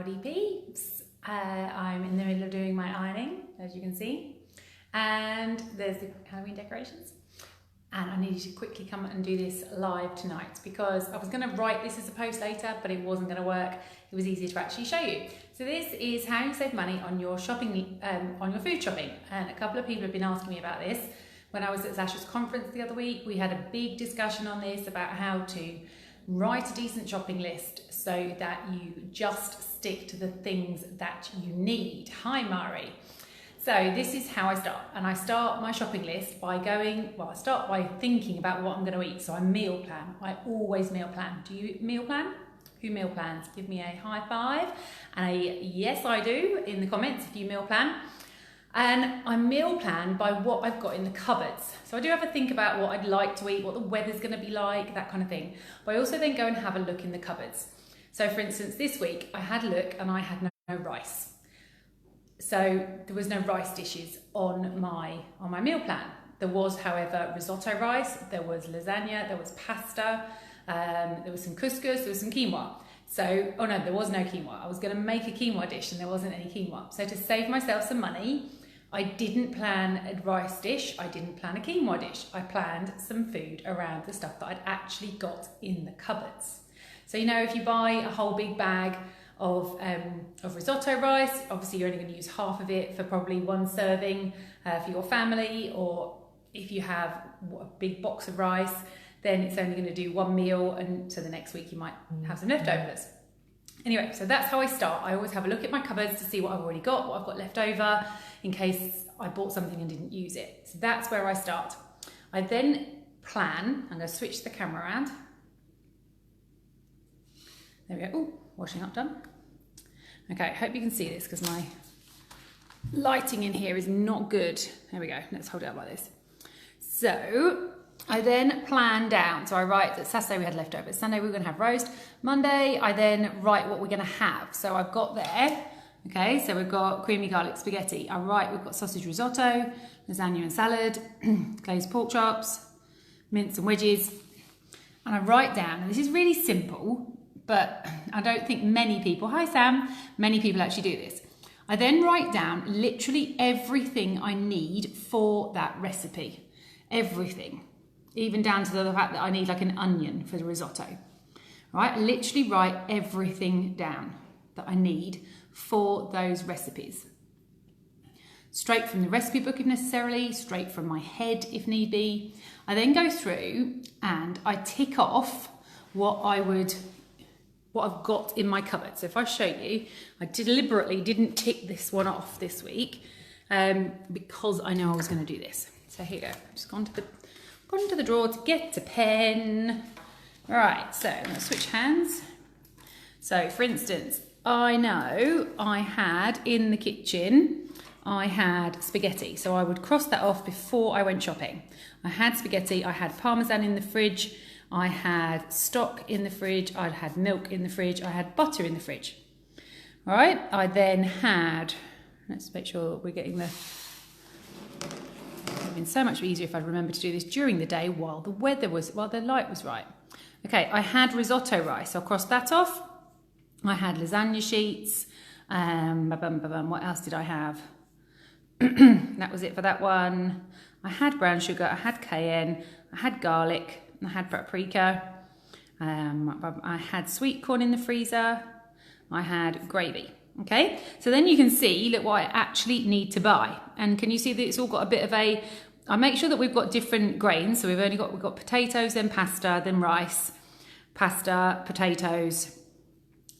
howdy peeps. I'm in the middle of doing my ironing, as you can see, and there's the Halloween decorations, and I needed to quickly come and do this live tonight because I was going to write this as a post later, but it wasn't going to work. It was easier to actually show you. So this is how you save money on your shopping, on your food shopping, and a couple of people have been asking me about this. When I was at Sasha's conference the other week, we had a big discussion on this about how to write a decent shopping list so that you just stick to the things that you need. Hi Mari. So this is how I start, and I start my shopping list by I start by thinking about what I'm going to eat. So I meal plan. I always meal plan. Do you meal plan? Who meal plans? Give me a high five and a yes I do in the comments if you meal plan. And I meal plan by what I've got in the cupboards. So I do have to think about what I'd like to eat, what the weather's going to be like, that kind of thing. But I also then go and have a look in the cupboards. So for instance, this week I had a look and I had no rice. So there was no rice dishes on my meal plan. There was, however, risotto rice, there was lasagna, there was pasta, there was some couscous, there was some quinoa. So, oh no, there was no quinoa. I was going to make a quinoa dish and there wasn't any quinoa. So to save myself some money, I didn't plan a rice dish, I didn't plan a quinoa dish. I planned some food around the stuff that I'd actually got in the cupboards. So, you know, if you buy a whole big bag of risotto rice, obviously you're only going to use half of it for probably one serving for your family, or if you have a big box of rice, then it's only going to do one meal, and so the next week you might have some leftovers. Anyway, so that's how I start. I always have a look at my cupboards to see what I've already got, what I've got left over, in case I bought something and didn't use it. So that's where I start. I then plan. I'm going to switch the camera around. There we go. Oh, washing up done. Okay, I hope you can see this because my lighting in here is not good. There we go. Let's hold it up like this. So I then plan down. So I write that Saturday we had leftovers, Sunday we were going to have roast, Monday I then write what we're going to have. So I've got there, okay, so we've got creamy garlic spaghetti. I write we've got sausage risotto, lasagna and salad, glazed pork chops, mince and wedges. And I write down, and this is really simple, but I don't think many people, hi Sam, many people actually do this. I then write down literally everything I need for that recipe. Everything. Even down to the fact that I need like an onion for the risotto. Right? I literally write everything down that I need for those recipes. Straight from the recipe book if necessarily, straight from my head if need be. I then go through and I tick off what I've got in my cupboard. So if I show you, I deliberately didn't tick this one off this week because I know I was going to do this. So here you go. I've just gone to the drawer to get a pen. All right, so I'm going to switch hands. So for instance, I know I had in the kitchen, I had spaghetti. So I would cross that off before I went shopping. I had spaghetti, I had parmesan in the fridge, I had stock in the fridge, I had milk in the fridge, I had butter in the fridge. All right, I then had, let's make sure we're getting the, it would have been so much easier if I'd remembered to do this during the day while the light was right. Okay, I had risotto rice, so I'll cross that off. I had lasagna sheets, what else did I have? That was it for that one. I had brown sugar, I had cayenne, I had garlic, I had paprika, I had sweet corn in the freezer, I had gravy. Okay, so then you can see, look what I actually need to buy. And can you see that it's all got a bit of a, I make sure that we've got different grains. So we've got potatoes, then pasta, then rice, pasta, potatoes.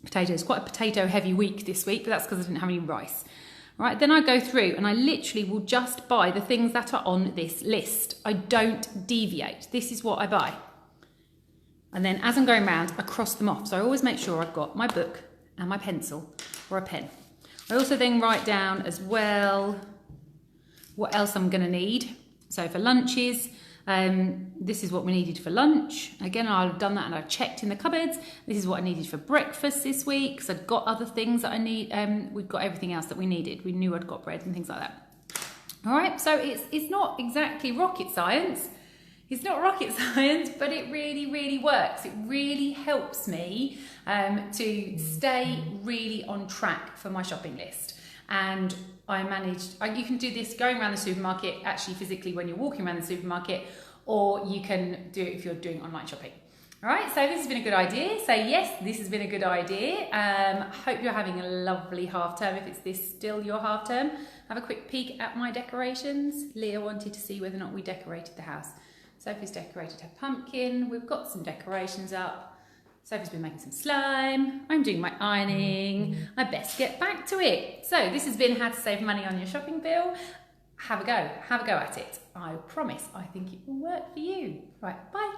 Potatoes, quite a potato heavy week this week, but that's because I didn't have any rice. Right, then I go through and I literally will just buy the things that are on this list. I don't deviate. This is what I buy. And then as I'm going around, I cross them off. So I always make sure I've got my book and my pencil or a pen. I also then write down as well what else I'm going to need. So for lunches, this is what we needed for lunch. Again, I've done that and I've checked in the cupboards. This is what I needed for breakfast this week because I'd got other things that I need. We've got everything else that we needed. We knew I'd got bread and things like that. All right, so it's not exactly rocket science. It's not rocket science, but it really, really works. It really helps me to stay really on track for my shopping list. And I managed, you can do this going around the supermarket, actually physically when you're walking around the supermarket, or you can do it if you're doing online shopping. All right, so this has been a good idea. Say yes, this has been a good idea. Hope you're having a lovely half term. If it's this still your half term, have a quick peek at my decorations. Leah wanted to see whether or not we decorated the house. Sophie's decorated her pumpkin. We've got some decorations up. Sophie's been making some slime. I'm doing my ironing. I best get back to it. So this has been how to save money on your shopping bill. Have a go at it. I promise, I think it will work for you. Right, bye.